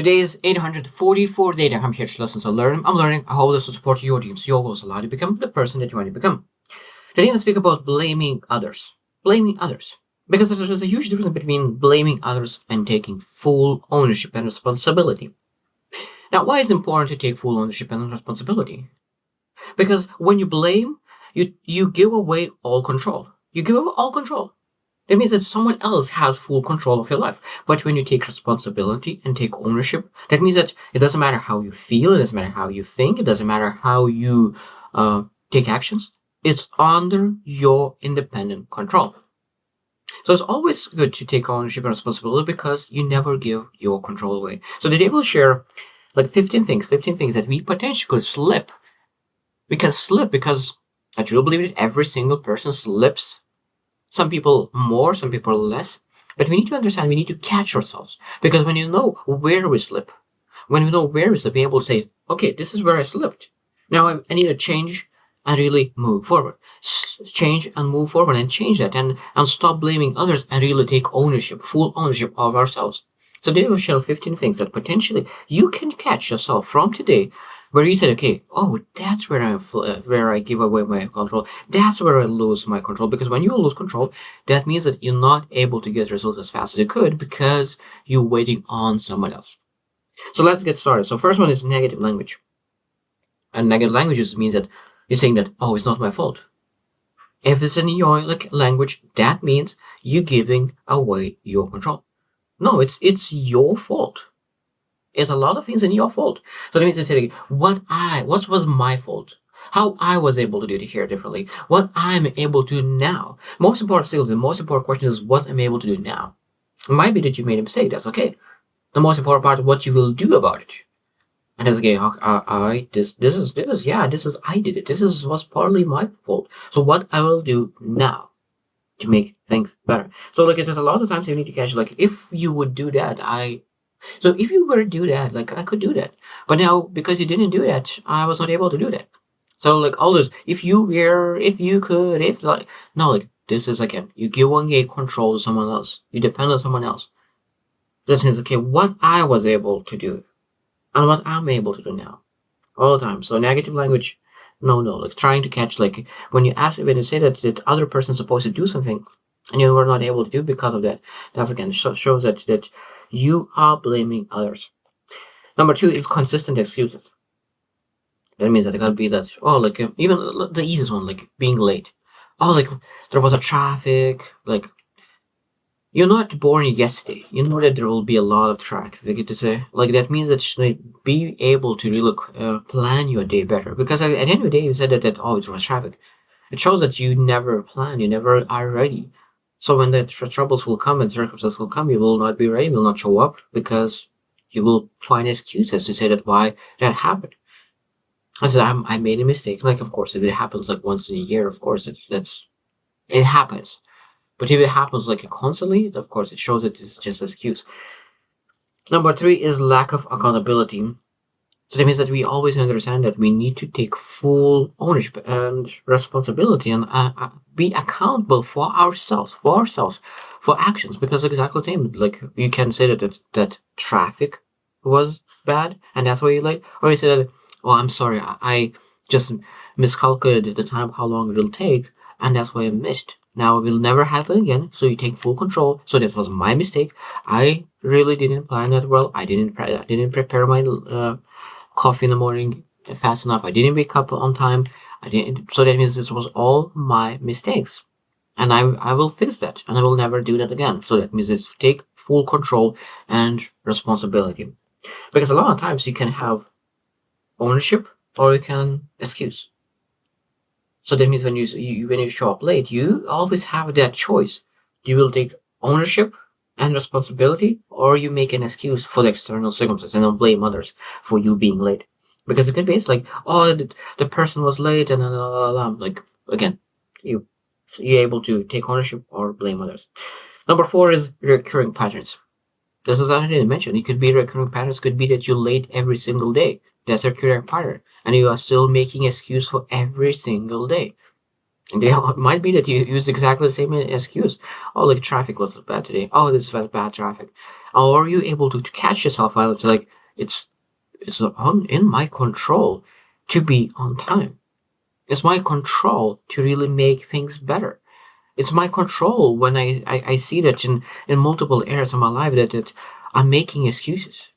Today's 844 data. I'm here to lessons to learn. I'm learning how this will support your dreams, your goals, allow you to become the person that you want to become. Today, I speak about blaming others. Blaming others. Because there's a huge difference between blaming others and taking full ownership and responsibility. Now, why is it important to take full ownership and responsibility? Because when you blame, you give away all control. You give away all control. That means that someone else has full control of your life. But when you take responsibility and take ownership, that means that it doesn't matter how you feel, it doesn't matter how you think, it doesn't matter how you take actions. It's under your independent control. So it's always good to take ownership and responsibility because you never give your control away. So today we'll share like 15 things that we potentially could slip. We can slip because I truly believe that every single person slips. Some people more, some people less. But we need to understand, we need to catch ourselves. Because when you know where we slip, being able to say, okay, this is where I slipped. Now I need to change and really move forward. Change and move forward and change that and stop blaming others and really take ownership, full ownership of ourselves. So today we'll share 15 things that potentially you can catch yourself from today where you said, okay, oh, that's where I give away my control. That's where I lose my control. Because when you lose control, that means that you're not able to get results as fast as you could because you're waiting on someone else. So let's get started. So first one is negative language. And negative languages means that you're saying that, oh, it's not my fault. If it's in your language, that means you're giving away your control. No, it's your fault. It's a lot of things in your fault. So that means to say, what was my fault? How I was able to do it here differently. What I'm able to do now. The most important question is what I'm able to do now. It might be that you made a mistake. That's okay. The most important part is what you will do about it. And that's okay. I did it. This was partly my fault. So what I will do now to make things better. So it's just a lot of times you need to catch if you would do that, So if you were to do that, I could do that. But now, because you didn't do that, I was not able to do that. So all those, this is again, you give away control to someone else. You depend on someone else. This means, okay, what I was able to do and what I'm able to do now. All the time. So negative language, no. Trying to catch, when you say that other person's supposed to do something and you were not able to do because of that, that's again, shows that you are blaming others. Number 2 is consistent excuses. That means that it gotta be that, even the easiest one, being late. There was a traffic, you're not born yesterday. You know that there will be a lot of traffic. That means that you be able to really plan your day better. Because at the end of the day, you said that it was traffic. It shows that you never plan, you never are ready. So when the troubles will come and circumstances will come, you will not be ready, you will not show up because you will find excuses to say that why that happened. I said, I made a mistake. Of course, if it happens once in a year, of course, it happens. But if it happens constantly, of course, it shows that it's just an excuse. Number 3 is lack of accountability. So that means that we always understand that we need to take full ownership and responsibility and be accountable for ourselves, for actions. Because exactly the same, you can say that traffic was bad and that's why you're late, or you say that, oh, I'm sorry, I just miscalculated the time, how long it will take, and that's why I missed. Now it will never happen again, so you take full control. So that was my mistake. I really didn't plan that well. I didn't prepare my coffee in the morning fast enough. I didn't wake up on time. So that means this was all my mistakes. And I will fix that, and I will never do that again. So that means it's take full control and responsibility. Because a lot of times you can have ownership or you can excuse. So that means when you show up late, you always have that choice. You will take ownership and responsibility, or you make an excuse for the external circumstances and don't blame others for you being late. Because it could be the person was late and again, you're able to take ownership or blame others. Number 4 is recurring patterns. This is what I didn't mention. It could be recurring patterns. Could be that you're late every single day. That's a recurring pattern, and you are still making excuse for every single day. And it might be that you use exactly the same excuse. Traffic was bad today. Oh, this was bad traffic. Or are you able to catch yourself while it's it's in my control to be on time. It's my control to really make things better. It's my control when I see that in multiple areas of my life that I'm making excuses.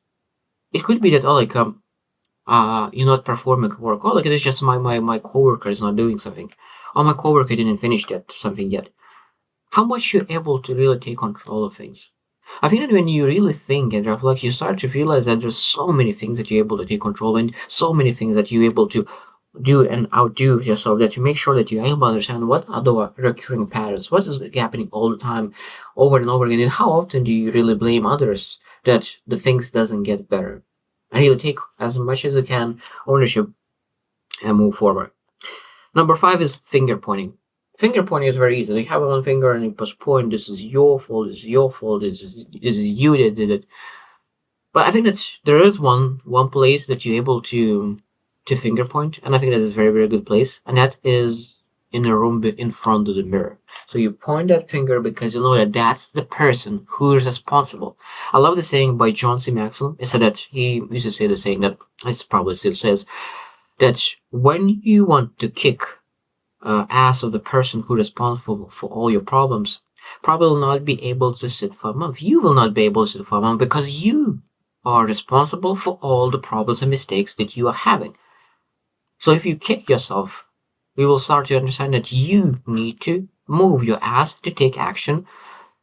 It could be that, oh, like, you're not performing at work. Oh, like, it's just my coworker is not doing something. Oh, my coworker didn't finish that something yet. How much you're able to really take control of things. I think that when you really think and reflect, you start to realize that there's so many things that you're able to take control and so many things that you're able to do and outdo yourself, that you make sure that you're able to understand what are the recurring patterns, what is happening all the time, over and over again, and how often do you really blame others that the things doesn't get better. And you'll take as much as you can ownership and move forward. Number 5 is finger pointing. Finger pointing is very easy. You have one finger and you just point, this is your fault, this is your fault, this is you that did it. But I think that there is one place that you're able to finger point, and I think that is a very, very good place, and that is in a room in front of the mirror. So you point that finger because you know that that's the person who is responsible. I love the saying by John C. Maxwell. It said that he used to say the saying that it's probably still says that when you want to kick ass of the person who is responsible for all your problems, probably will not be able to sit for a month. You will not be able to sit for a month because you are responsible for all the problems and mistakes that you are having. So if you kick yourself, you will start to understand that you need to move your ass to take action,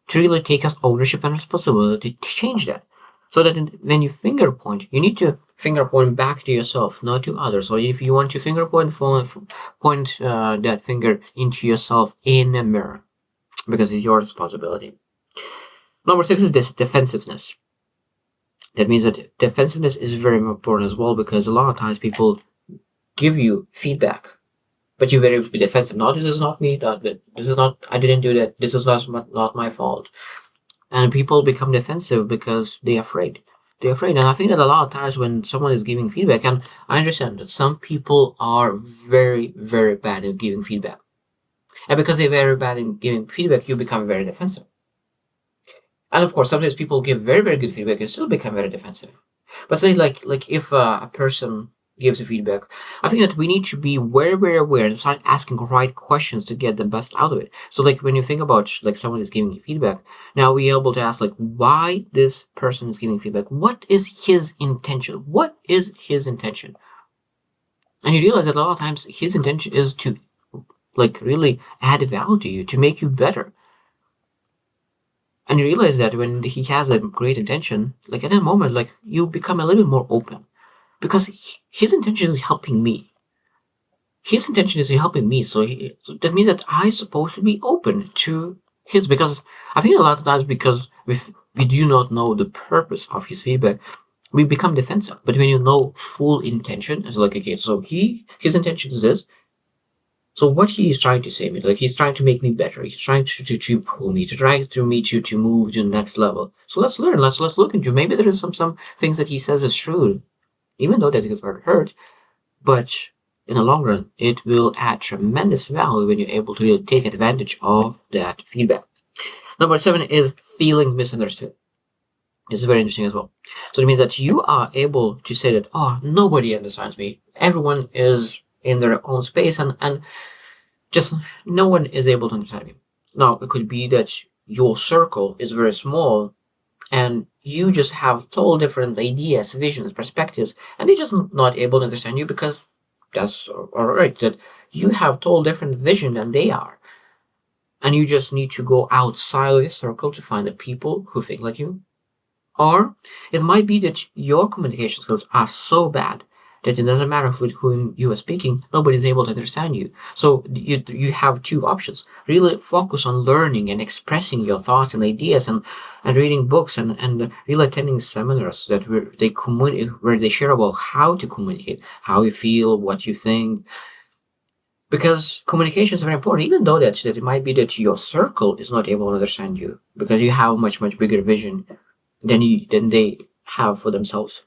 to really take ownership and responsibility to change that. So that when you finger point, you need to finger point back to yourself, not to others. So if you want to finger point that finger into yourself in a mirror, because it's your responsibility. Number 6 is this defensiveness. That means that defensiveness is very important as well, because a lot of times people give you feedback, but you better be defensive. No, this is not me. This is not. I didn't do that. This is not my fault. And people become defensive because they're afraid. They're afraid, and I think that a lot of times when someone is giving feedback, and I understand that some people are very, very bad at giving feedback, and because they're very bad in giving feedback, you become very defensive. And of course, sometimes people give very, very good feedback and still become very defensive. But say like if a person gives you feedback, I think that we need to be very, very aware and start asking right questions to get the best out of it. So like when you think about like someone is giving you feedback, now we're able to ask like why this person is giving feedback. What is his intention? What is his intention? And you realize that a lot of times his intention is to like really add value to you, to make you better. And you realize that when he has a great intention, like at that moment, like you become a little bit more open. Because his intention is helping me. His intention is helping me, so that means that I'm supposed to be open to his. Because I think a lot of times, because we do not know the purpose of his feedback, we become defensive. But when you know full intention, it's like, okay, so his intention is this. So what he is trying to say, like he's trying to make me better. He's trying to improve me, to try to me to move to the next level. So let's learn. Let's look into. Maybe there is some things that he says is true. Even though that it hurt, but in the long run, it will add tremendous value when you're able to really take advantage of that feedback. Number 7 is feeling misunderstood. This is very interesting as well. So it means that you are able to say that, oh, nobody understands me. Everyone is in their own space and just no one is able to understand me. Now, it could be that your circle is very small and you just have total different ideas, visions, perspectives, and they're just not able to understand you because that's all right, that you have total different vision than they are. And you just need to go outside of your circle to find the people who think like you. Or it might be that your communication skills are so bad that it doesn't matter with whom you are speaking, nobody's able to understand you. So you have two options. Really focus on learning and expressing your thoughts and ideas and reading books and really attending seminars where they share about how to communicate, how you feel, what you think. Because communication is very important, even though that it might be that your circle is not able to understand you because you have much, much bigger vision than they have for themselves.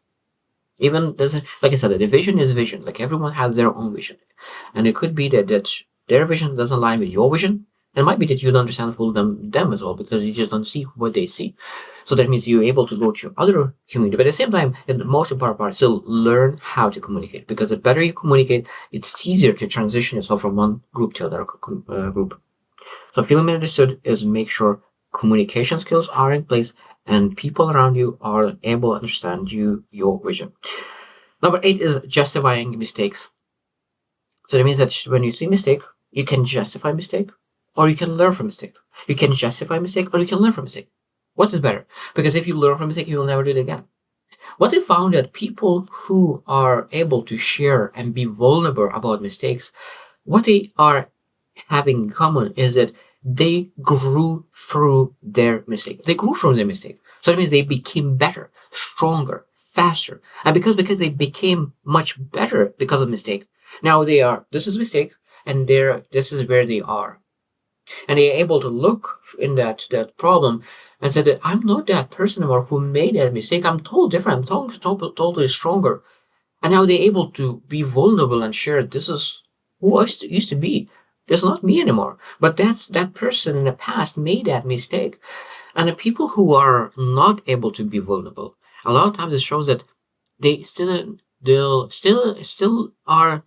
Even like I said, the vision is vision. Like everyone has their own vision, and it could be that their vision doesn't align with your vision, It might be that you don't understand fully them as well, because you just don't see what they see. So that means you're able to go to other community. But at the same time, and the most important part, still learn how to communicate, because the better you communicate, it's easier to transition yourself from one group to another group. So feeling understood is make sure communication skills are in place and people around you are able to understand your vision. Number 8 is justifying mistakes. So that means that when you see mistake, you can justify mistake or you can learn from mistake. You can justify mistake or you can learn from mistake. What is better? Because if you learn from mistake, you will never do it again. What they found that people who are able to share and be vulnerable about mistakes, what they are having in common is that they grew through their mistake. They grew from their mistake. So that means they became better, stronger, faster. And because they became much better because of mistake, now this is mistake, and this is where they are. And they're able to look in that problem and say that I'm not that person anymore who made that mistake. I'm totally different. I'm totally stronger. And now they're able to be vulnerable and share this is who I used to be. That's not me anymore. But that person in the past made that mistake. And the people who are not able to be vulnerable, a lot of times it shows that they'll still are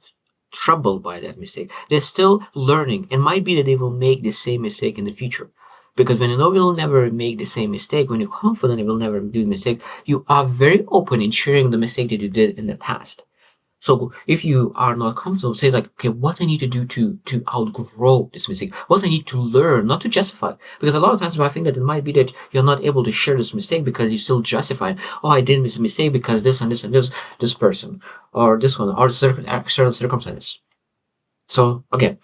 troubled by that mistake. They're still learning. It might be that they will make the same mistake in the future. Because when you know you'll never make the same mistake, when you're confident you will never do the mistake, you are very open in sharing the mistake that you did in the past. So if you are not comfortable, say like, okay, what I need to do to outgrow this mistake, what I need to learn, not to justify. Because a lot of times I think that it might be that you're not able to share this mistake because you still justify, oh, I did this mistake because this and this and this person, or this one, or certain circumstances. So again,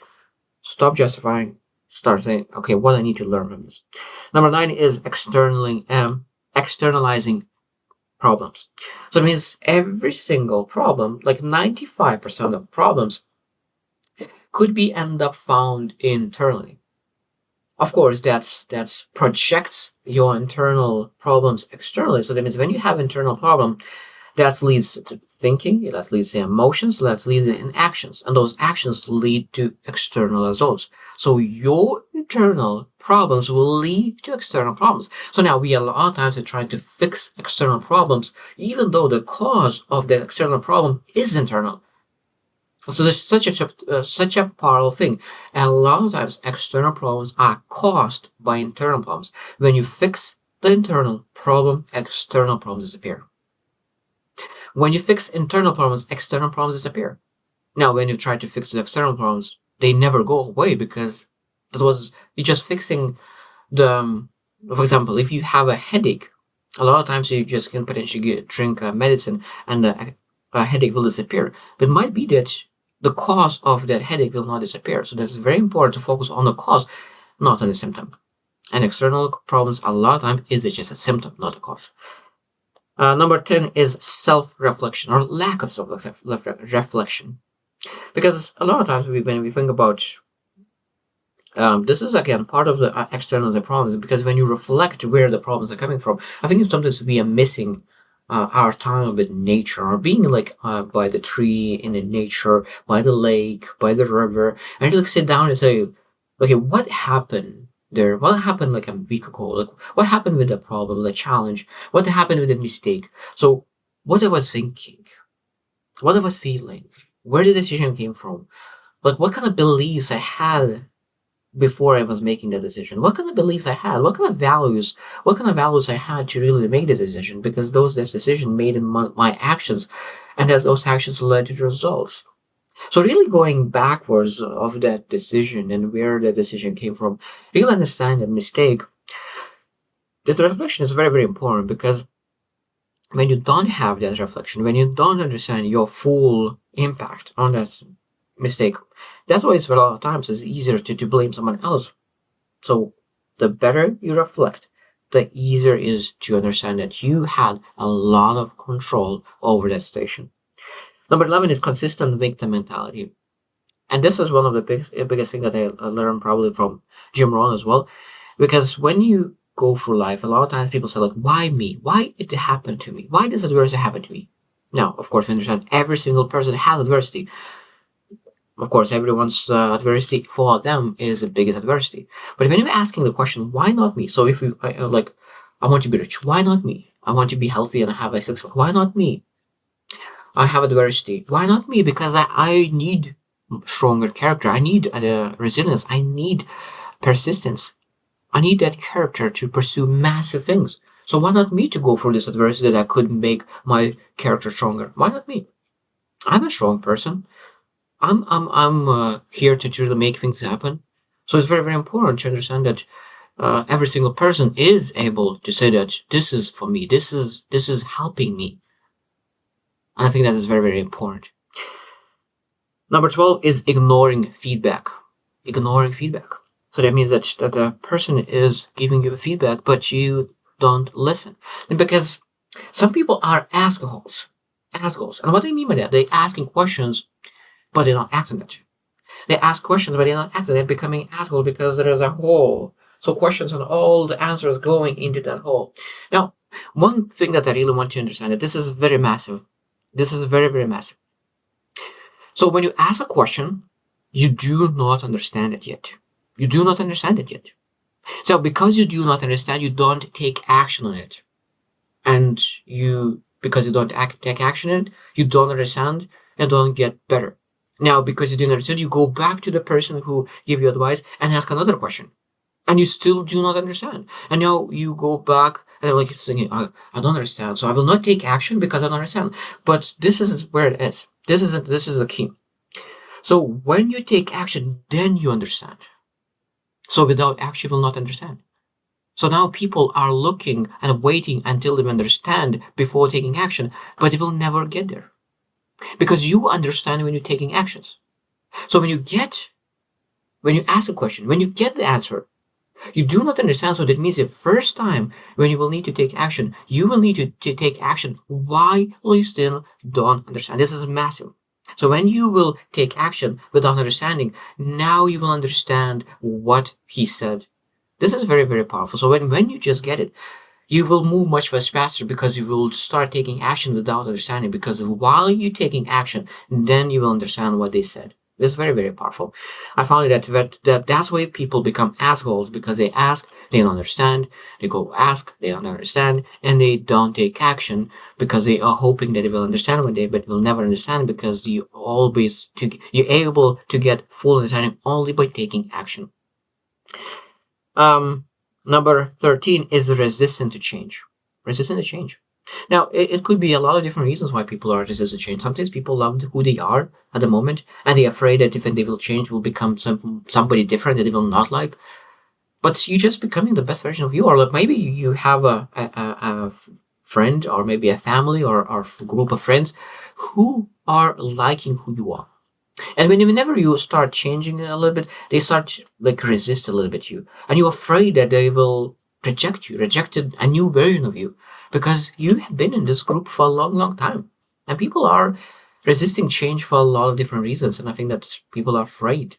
stop justifying, start saying, okay, what I need to learn from this. Number 9 is externalizing problems. So it means every single problem, like 95% of problems, could be end up found internally. Of course, that's projects your internal problems externally. So that means when you have internal problem, that leads to thinking, that leads to emotions, that leads in actions, and those actions lead to external results. So your internal problems will lead to external problems. So now we a lot of times are trying to fix external problems, even though the cause of the external problem is internal. So there's such a powerful thing. And a lot of times external problems are caused by internal problems. When you fix the internal problem, external problems disappear. When you fix internal problems, external problems disappear. Now, when you try to fix the external problems, they never go away because you're just fixing for example, if you have a headache, a lot of times you just can potentially drink medicine and a headache will disappear. But it might be that the cause of that headache will not disappear. So that's very important to focus on the cause, not on the symptom. And external problems, a lot of times, is just a symptom, not a cause. Number 10 is self-reflection or lack of self-reflection. Because a lot of times when we think about, this is again part of the external problems, because when you reflect where the problems are coming from, I think it's sometimes we are missing our time with nature, or being like by the tree, in the nature, by the lake, by the river, and you like sit down and say, okay, what happened there? What happened like a week ago? Like what happened with the problem, the challenge? What happened with the mistake? So what I was thinking, what I was feeling, where the decision came from, like what kind of beliefs I had before I was making the decision, what kind of beliefs I had, what kind of values I had to really make the decision, because this decision made in my actions, and as those actions led to results. So really going backwards of that decision and where the decision came from, really understand that mistake, that reflection is very, very important, because when you don't have that reflection, when you don't understand your full impact on that mistake, that's why it's a lot of times it's easier to blame someone else. So the better you reflect, the easier it is to understand that you had a lot of control over that situation. Number 11 is consistent victim mentality. And this is one of the biggest thing that I learned probably from Jim Rohn as well. Because when you go through life, a lot of times people say like, why me? Why did it happen to me? Why does adversity happen to me? Now, of course, we understand every single person has adversity. Of course, everyone's adversity for them is the biggest adversity. But when you're asking the question, why not me? So if you like, I want to be rich, why not me? I want to be healthy and have a six pack, why not me? I have adversity, why not me? Because I need stronger character. I need resilience. I need persistence. I need that character to pursue massive things. So why not me to go for this adversity that could make my character stronger? Why not me? I'm a strong person. I'm here to truly make things happen. So it's very, very important to understand that every single person is able to say that this is for me. This is helping me. And I think that is very, very important. Number 12 is ignoring feedback. Ignoring feedback. So that means that the person is giving you feedback, but you don't listen. And because some people are assholes. Assholes. And what I mean by that, they're asking questions, but they're not acting it. They ask questions, but they're not acting. They're becoming assholes because there is a hole. So questions and all the answers going into that hole. Now, one thing that I really want to understand that this is very massive. This is very, very massive. So when you ask a question, you do not understand it yet. You do not understand it yet. So because you do not understand, you don't take action on it. And because you don't take action on it, you don't understand and don't get better. Now, because you didn't understand, you go back to the person who gave you advice and ask another question. And you still do not understand. And now you go back and like thinking, I don't understand. So I will not take action because I don't understand. But this is where it is. This is the key. So when you take action, then you understand. So without action, you will not understand. So now people are looking and waiting until they understand before taking action, but they will never get there. Because you understand when you're taking actions. So when you ask a question, when you get the answer, you do not understand. So that means the first time when you will need to take action, you will need to take action while you still don't understand. This is massive. So when you will take action without understanding, now you will understand what he said. This is very, very powerful. So when you just get it, you will move much faster because you will start taking action without understanding. Because while you're taking action, then you will understand what they said. It's very, very powerful. I found that's why people become assholes, because they ask, they don't understand, they go ask, they don't understand, and they don't take action because they are hoping that they will understand one day, but will never understand because you're able to get full understanding only by taking action. Number 13 is resistant to change. Resistant to change. Now, it could be a lot of different reasons why people are resistant to change. Sometimes people love who they are at the moment, and they're afraid that if they will change, will become somebody different that they will not like. But you're just becoming the best version of you. Or like maybe you have a friend, or maybe a family, or a group of friends who are liking who you are. And whenever you start changing a little bit, they start like resist a little bit you, and you're afraid that they will reject a new version of you, because you have been in this group for a long, long time, and people are resisting change for a lot of different reasons, and I think that people are afraid.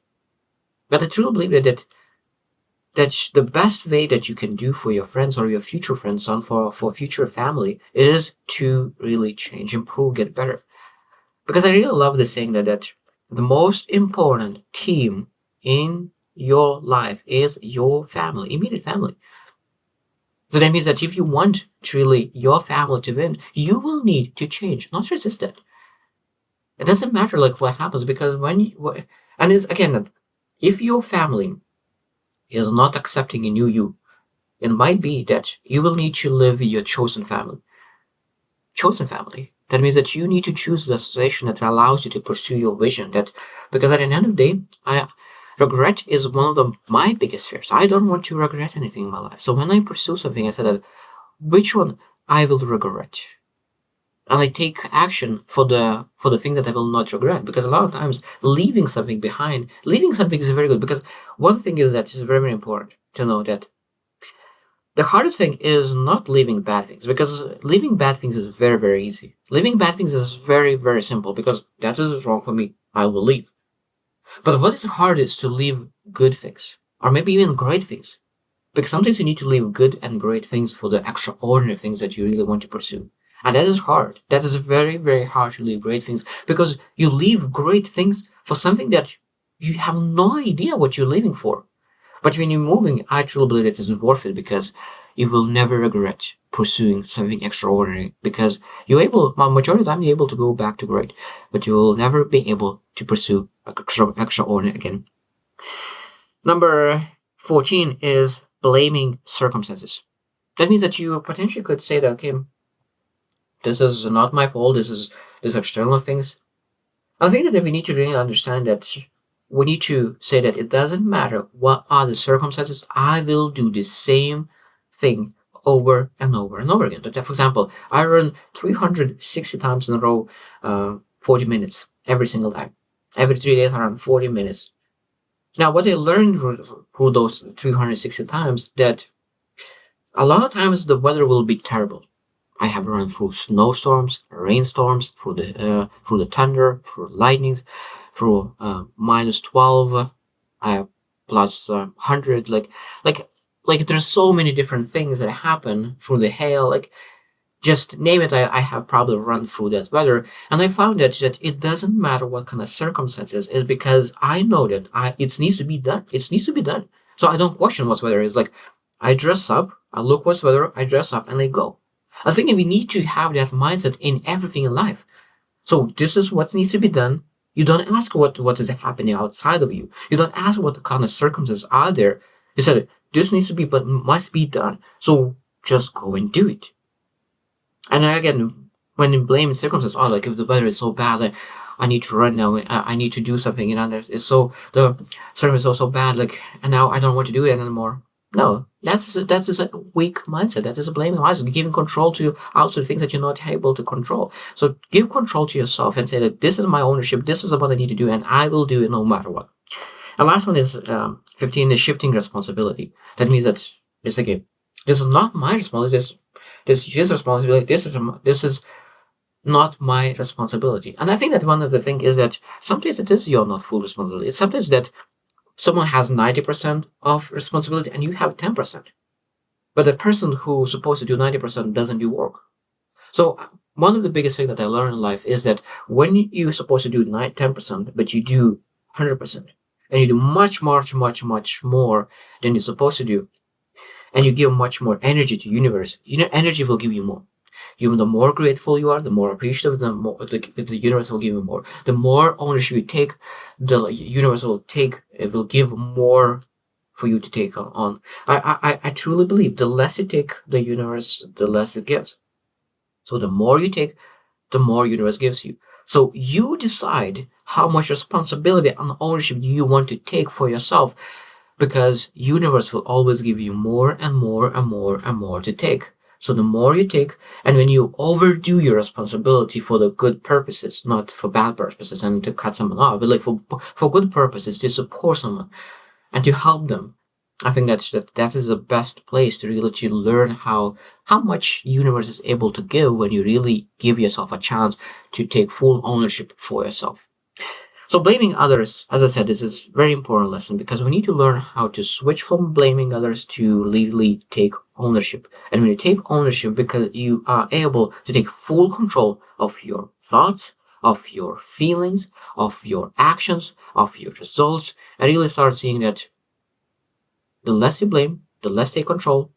But I truly believe that's the best way that you can do for your friends or your future friends and for future family is to really change, improve, get better. Because I really love this saying that the most important team in your life is your family, immediate family. So that means that if you want truly your family to win, you will need to change, not resist it. It doesn't matter like what happens, because and it's again that if your family is not accepting a new you, it might be that you will need to live with your chosen family. Chosen family. That means that you need to choose the situation that allows you to pursue your vision. Because at the end of the day, regret is one of my biggest fears. I don't want to regret anything in my life. So when I pursue something, I said that which one I will regret, and I take action for the thing that I will not regret. Because a lot of times leaving something is very good. Because one thing is that it's very, very important to know that the hardest thing is not leaving bad things, because leaving bad things is very, very easy. Leaving bad things is very, very simple, because that is wrong for me. I will leave. But what is hard is to leave good things, or maybe even great things. Because sometimes you need to leave good and great things for the extraordinary things that you really want to pursue. And that is hard. That is very, very hard to leave great things, because you leave great things for something that you have no idea what you're leaving for. But when you're moving, I truly believe it is worth it, because you will never regret pursuing something extraordinary, because you're able, majority of the time, you're able to go back to great, but you will never be able to pursue extraordinary again. Number 14 is blaming circumstances. That means that you potentially could say that, okay, this is not my fault, this is external things. I think that we need to really understand that we need to say that it doesn't matter what are the circumstances, I will do the same thing over and over and over again. For example, I run 360 times in a row, 40 minutes every single time. Every 3 days, I run 40 minutes. Now, what I learned through those 360 times, that a lot of times the weather will be terrible. I have run through snowstorms, rainstorms, through the thunder, through lightnings, through -12, plus 100. Like there's so many different things that happen through the hail. Like, just name it, I have probably run through that weather, and I found that it doesn't matter what kind of circumstances, is because I know that it needs to be done. It needs to be done. So I don't question what weather is. Like, I dress up, I look what's weather, I dress up, and I go. I think we need to have that mindset in everything in life. So this is what needs to be done. You don't ask what is happening outside of you. You don't ask what kind of circumstances are there. You said this needs to be, but must be done. So just go and do it. And again, when you blame circumstances, oh, like if the weather is so bad, like I need to run now, I need to do something, it's so, the circumstance is so bad, like, and now I don't want to do it anymore. No, that's a weak mindset. That is a blaming mindset, giving control to outside things that you're not able to control. So give control to yourself and say that this is my ownership, this is what I need to do, and I will do it no matter what. And last one is 15 is shifting responsibility. That means that it's like, this is not my responsibility. This is his responsibility. This is not my responsibility. And I think that one of the things is that sometimes it is your not full responsibility. It's sometimes that someone has 90% of responsibility and you have 10%. But the person who's supposed to do 90% doesn't do work. So one of the biggest things that I learned in life is that when you're supposed to do 10%, but you do 100%, and you do much more than you're supposed to do, and you give much more energy to universe, energy will give you more. The more grateful you are, the more appreciative, the more the universe will give you more. The more ownership you take, the universe will take. It will give more for you to take on. I truly believe the less you take, the universe, the less it gives. So the more you take, the more universe gives you. So you decide how much responsibility and ownership you want to take for yourself, because universe will always give you more and more and more and more to take. So the more you take, and when you overdo your responsibility for the good purposes, not for bad purposes and to cut someone off, but like for good purposes, to support someone and to help them, I think that is the best place to really to learn how much universe is able to give when you really give yourself a chance to take full ownership for yourself. So blaming others, as I said, this is a very important lesson, because we need to learn how to switch from blaming others to really take ownership. And when you take ownership, because you are able to take full control of your thoughts, of your feelings, of your actions, of your results, and really start seeing that the less you blame, the less you take control,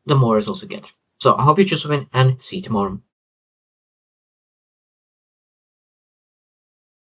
the more results you get. So I hope you just win, and see you tomorrow.